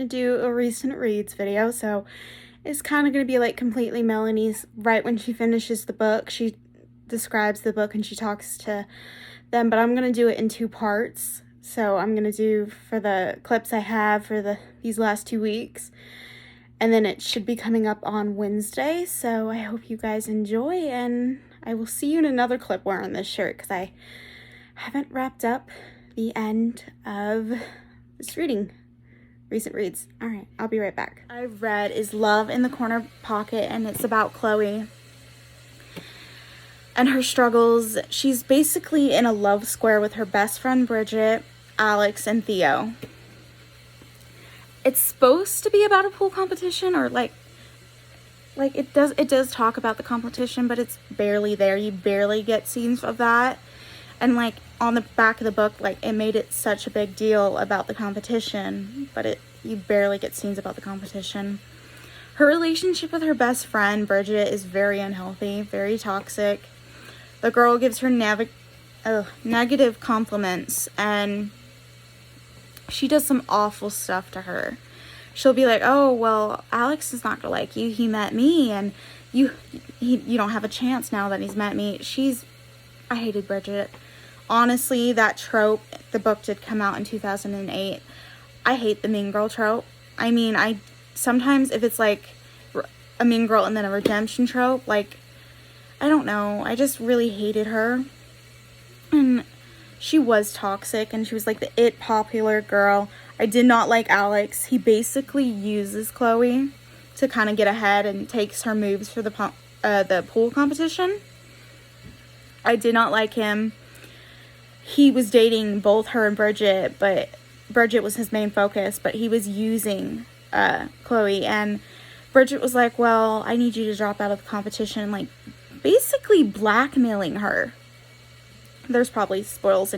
to do a recent reads video, so it's kind of going to be like completely Melanie's right when she finishes the book. She describes the book and she talks to them, but I'm going to do it in 2 parts. So I'm going to do for the clips I have for these last 2 weeks, and then it should be coming up on Wednesday. So I hope you guys enjoy, and I will see you in another clip wearing this shirt because I haven't wrapped up the end of this recent reads. All right, I'll be right back. I read is Love in the Corner Pocket, and it's about Chloe and her struggles. She's basically in a love square with her best friend Bridget, Alex, and Theo. It's supposed to be about a pool competition, or like it does talk about the competition, but it's barely there. You barely get scenes of that. And like on the back of the book, like it made it such a big deal about the competition, but you barely get scenes about the competition. Her relationship with her best friend Bridget is very unhealthy, very toxic. The girl gives her negative compliments, and she does some awful stuff to her. She'll be like, "Oh, well, Alex is not gonna like you. He met me, and you don't have a chance now that he's met me." I hated Bridget. Honestly, that trope, the book did come out in 2008. I hate the mean girl trope. I mean, sometimes if it's like a mean girl and then a redemption trope, like, I don't know. I just really hated her. And she was toxic, and she was like the popular girl. I did not like Alex. He basically uses Chloe to kind of get ahead and takes her moves for the pool competition. I did not like him. He was dating both her and Bridget, but Bridget was his main focus, but he was using Chloe, and Bridget was like, "Well, I need you to drop out of the competition," like basically blackmailing her. There's probably spoilers,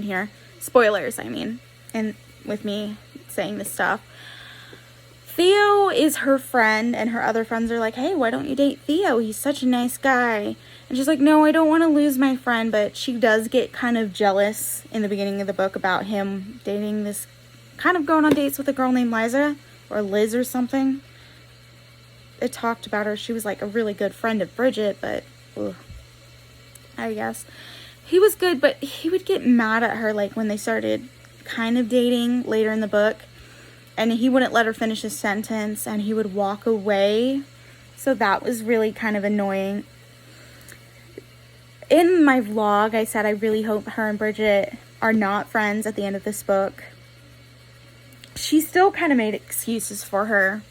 I mean, and with me saying this stuff. Theo is her friend, and her other friends are like, "Hey, why don't you date Theo? He's such a nice guy." And she's like, "No, I don't want to lose my friend," but she does get kind of jealous in the beginning of the book about him dating this, kind of going on dates with a girl named Liza, or Liz or something. It talked about her. She was like a really good friend of Bridget, but I guess. He was good, but he would get mad at her like when they started kind of dating later in the book, and he wouldn't let her finish his sentence, and he would walk away. So that was really kind of annoying. In my vlog, I said I really hope her and Bridget are not friends at the end of this book. She still kind of made excuses for her.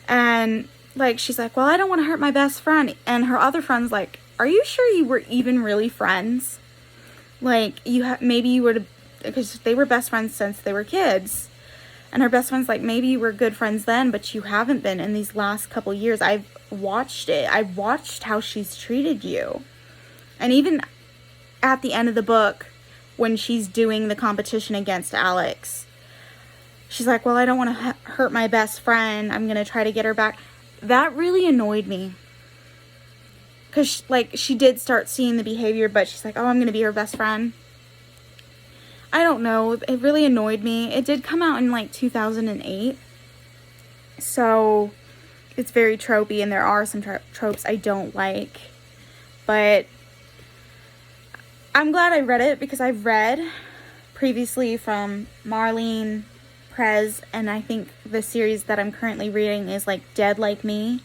And like, she's like, "Well, I don't want to hurt my best friend." And her other friend's like, "Are you sure you were even really friends? Like, maybe you would have," because they were best friends since they were kids. And her best friend's like, "Maybe you were good friends then, but you haven't been in these last couple years. I've watched it. I've watched how she's treated you." And even at the end of the book, when she's doing the competition against Alex, she's like, "Well, I don't want to hurt my best friend. I'm going to try to get her back." That really annoyed me. Because, like, she did start seeing the behavior, but she's like, "Oh, I'm going to be her best friend." I don't know. It really annoyed me. It did come out in, like, 2008. So, it's very tropey, and there are some tropes I don't like. But I'm glad I read it, because I've read previously from Marlene, Prez, and I think the series that I'm currently reading is, like, Dead Like Me.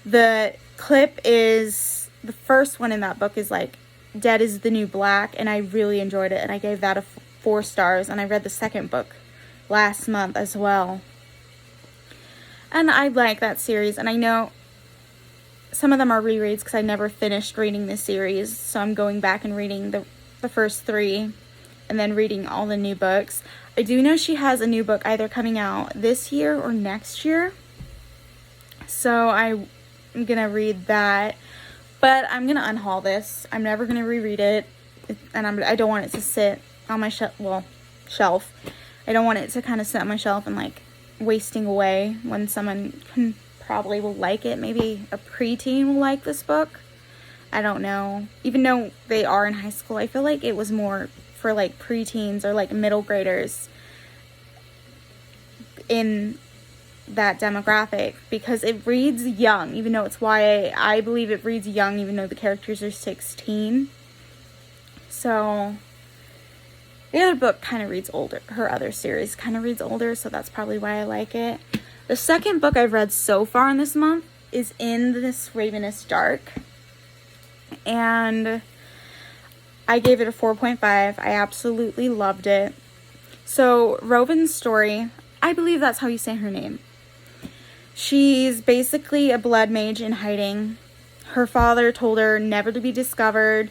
The clip is, the first one in that book is like, Dead is the New Black, and I really enjoyed it, and I gave that 4 stars, and I read the second book last month as well. And I like that series, and I know some of them are rereads because I never finished reading this series, so I'm going back and reading the first 3, and then reading all the new books. I do know she has a new book either coming out this year or next year, so I'm gonna read that, but I'm gonna unhaul this. I'm never gonna reread it, and I don't want it to sit on my shelf. I don't want it to kind of sit on my shelf and like wasting away when someone probably will like it. Maybe a preteen will like this book. I don't know. Even though they are in high school, I feel like it was more for like preteens or like middle graders in that demographic, because it reads young, even though it's YA. I believe it reads young, even though the characters are 16. So the other book kind of reads older. Her other series kind of reads older, so that's probably why I like it. The second book I've read so far in this month is In This Ravenous Dark, and I gave it a 4.5. I absolutely loved it. So Rovin's story, I believe that's how you say her name. She's basically a blood mage in hiding. Her father told her never to be discovered,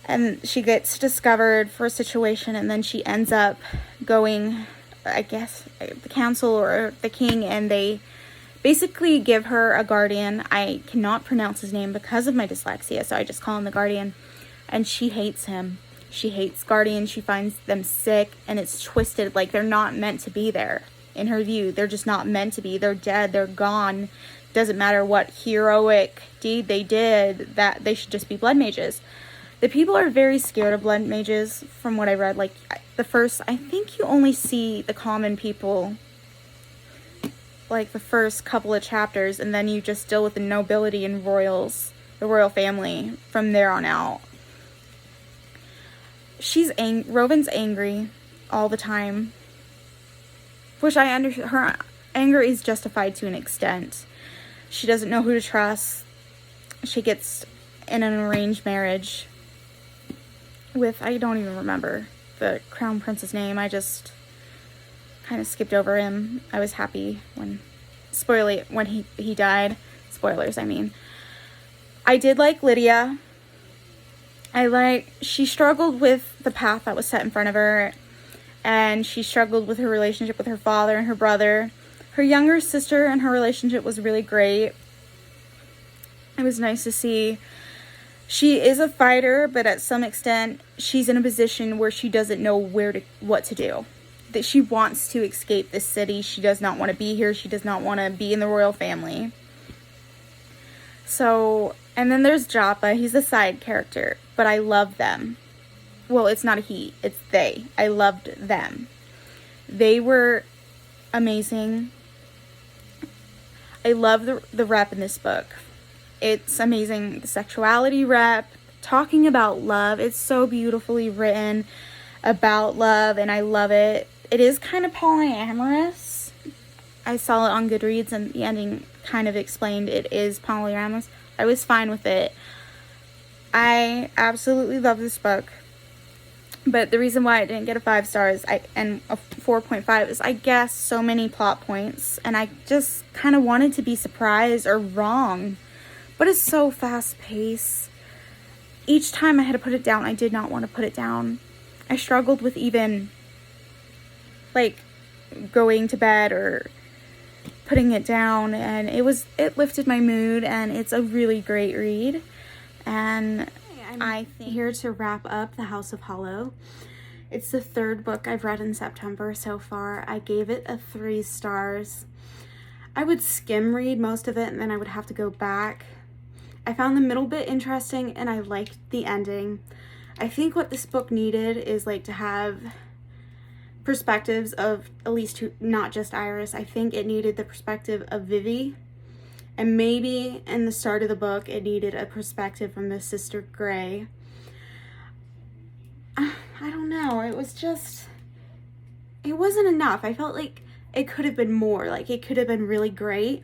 and she gets discovered for a situation, and then she ends up going, I guess, the council or the king, and they basically give her a guardian. I cannot pronounce his name because of my dyslexia, so I just call him the guardian. And she hates him. She hates guardians. She finds them sick, and it's twisted. Like, they're not meant to be there. In her view, they're just not meant to be. They're dead. They're gone. Doesn't matter what heroic deed they did, that they should just be blood mages. The people are very scared of blood mages, from what I read. Like, I think you only see the common people, like, the first couple of chapters, and then you just deal with the nobility and royals, the royal family, from there on out. Rovin's angry all the time, which I understand. Her anger is justified to an extent. She doesn't know who to trust. She gets in an arranged marriage with, I don't even remember the crown prince's name. I just kind of skipped over him. I was happy when he died. Spoilers, I mean. I did like Lydia. She struggled with the path that was set in front of her, and she struggled with her relationship with her father and her brother. Her younger sister and her relationship was really great. It was nice to see. She is a fighter, but at some extent, she's in a position where she doesn't know what to do. That she wants to escape this city. She does not want to be here. She does not want to be in the royal family. So, and then there's Joppa. He's a side character, but I love them. Well, it's not a he, it's they. I loved them. They were amazing. I love the rep in this book. It's amazing. The sexuality rep, talking about love. It's so beautifully written about love, and I love it. It is kind of polyamorous. I saw it on Goodreads, and the ending kind of explained it is polyamorous. I was fine with it. I absolutely love this book. But the reason why I didn't get a 5 stars and a 4.5 is I guessed so many plot points, and I just kind of wanted to be surprised or wrong. But it's so fast paced. Each time I had to put it down, I did not want to put it down. I struggled with even, like, going to bed or putting it down, and it lifted my mood, and it's a really great read. And I'm here to wrap up The House of Hollow. It's the 3rd book I've read in September so far. I gave it a 3 stars. I would skim read most of it, and then I would have to go back. I found the middle bit interesting, and I liked the ending. I think what this book needed is, like, to have perspectives of at least not just Iris. I think it needed the perspective of Vivi, and maybe in the start of the book it needed a perspective from the sister Gray. I don't know, it wasn't enough. I felt like it could have been more, like it could have been really great,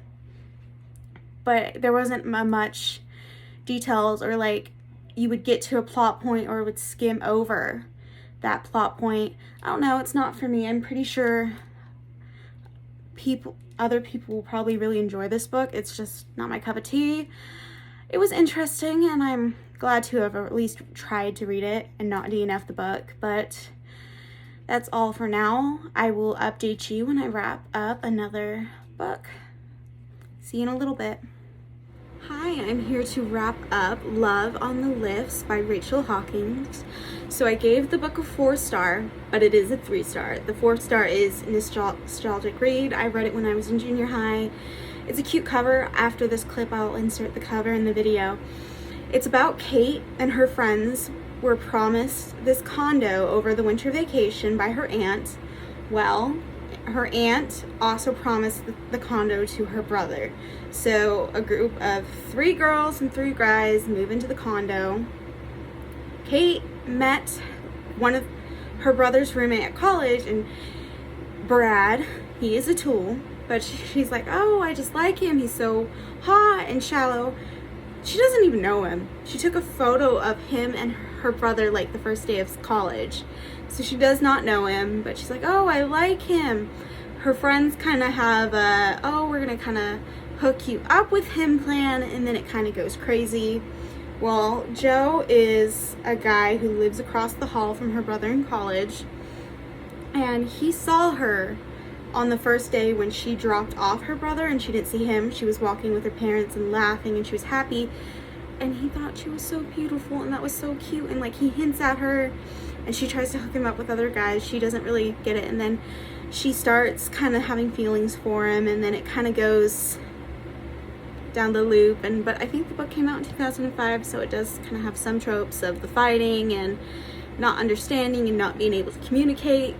but there wasn't much details, or like you would get to a plot point or would skim over that plot point. I don't know, it's not for me. I'm pretty sure other people will probably really enjoy this book. It's just not my cup of tea. It was interesting, and I'm glad to have at least tried to read it and not DNF the book, but that's all for now. I will update you when I wrap up another book. See you in a little bit. Hi, I'm here to wrap up Love on the Lifts by Rachel Hawkins. So I gave the book a 4-star, but it is a 3-star. The 4-star is nostalgic read. I read it when I was in junior high. It's a cute cover. After this clip, I'll insert the cover in the video. It's about Kate and her friends were promised this condo over the winter vacation by her aunt. Well, her aunt also promised the condo to her brother. So a group of 3 girls and 3 guys move into the condo. Kate met one of her brother's roommate at college, and Brad, he is a tool, but she's like, oh, I just like him. He's so hot and shallow. She doesn't even know him. She took a photo of him and her brother like the first day of college. So she does not know him, but she's like, oh, I like him. Her friends kind of have a, oh, we're going to kind of hook you up with him plan, and then it kind of goes crazy. Well, Joe is a guy who lives across the hall from her brother in college, and he saw her on the first day when she dropped off her brother and she didn't see him. She was walking with her parents and laughing, and she was happy, and he thought she was so beautiful, and that was so cute. And like, he hints at her and she tries to hook him up with other guys. She doesn't really get it, and then she starts kind of having feelings for him, and then it kind of goes down the loop. And but I think the book came out in 2005, so it does kind of have some tropes of the fighting and not understanding and not being able to communicate.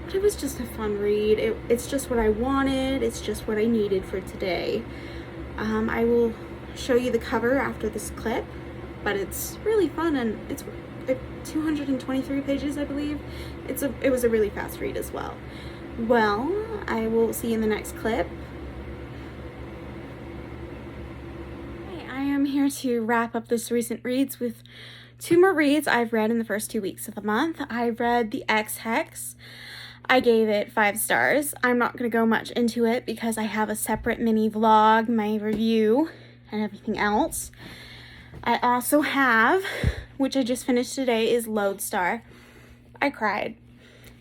But it was just a fun read. It's just what I wanted. It's just what I needed for today. I will show you the cover after this clip, but it's really fun, and it's 223 pages, I believe. It was a really fast read as well. Well, I will see you in the next clip. I am here to wrap up this recent reads with 2 more reads I've read in the first 2 weeks of the month. I read the X Hex. I gave it 5 stars. I'm not going to go much into it because I have a separate mini vlog, my review, and everything else. I also have, which I just finished today, is Lodestar. I cried.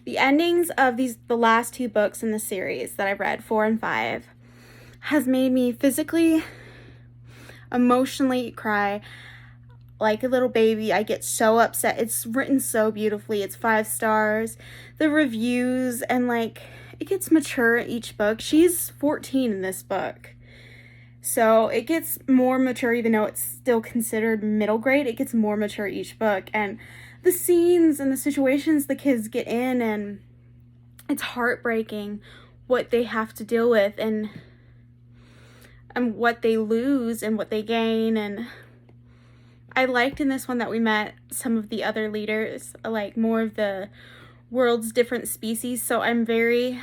The endings of the last 2 books in the series that I read, 4 and 5, has made me physically, emotionally cry like a little baby. I get so upset. It's written so beautifully. It's 5 stars. The reviews, and like, it gets mature each book. She's 14 in this book. So it gets more mature, even though it's still considered middle grade. It gets more mature each book. And the scenes and the situations the kids get in, and it's heartbreaking what they have to deal with, and what they lose and what they gain. And I liked in this one that we met some of the other leaders, like more of the world's different species. So I'm very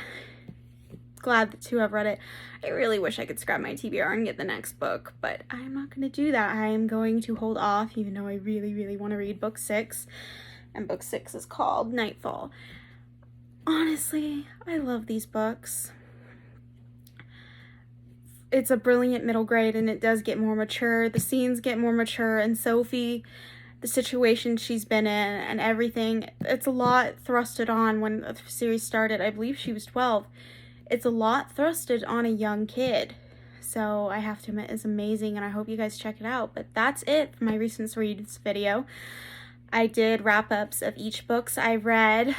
glad to have read it. I really wish I could scrap my TBR and get the next book, but I'm not going to do that. I am going to hold off, even though I really, really want to read book 6. And book 6 is called Nightfall. Honestly, I love these books. It's a brilliant middle grade, and it does get more mature. The scenes get more mature, and Sophie, the situation she's been in and everything, it's a lot thrusted on. When the series started, I believe she was 12. It's a lot thrusted on a young kid. So I have to admit, it's amazing, and I hope you guys check it out. But that's it for my recent reads video. I did wrap-ups of each books I read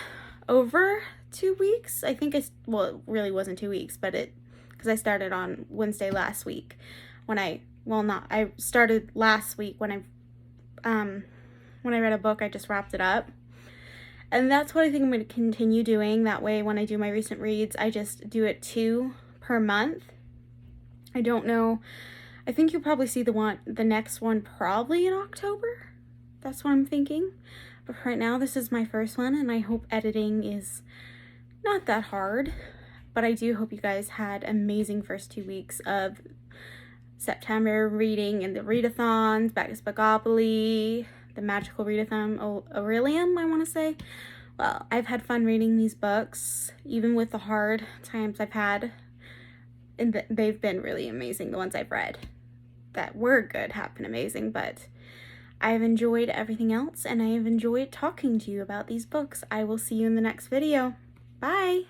over 2 weeks. I think well, it really wasn't 2 weeks, but because I started on Wednesday last week I started last week when I read a book. I just wrapped it up. And that's what I think I'm going to continue doing. That way, when I do my recent reads, I just do it 2 per month. I don't know. I think you'll probably see the next one probably in October. That's what I'm thinking. But right now, this is my first one, and I hope editing is not that hard. But I do hope you guys had amazing first 2 weeks of September reading, and the readathons, Back to Spogopoly, the magical readathon, Aurelium, I want to say. Well, I've had fun reading these books, even with the hard times I've had. And they've been really amazing. The ones I've read that were good have been amazing, but I've enjoyed everything else, and I have enjoyed talking to you about these books. I will see you in the next video. Bye!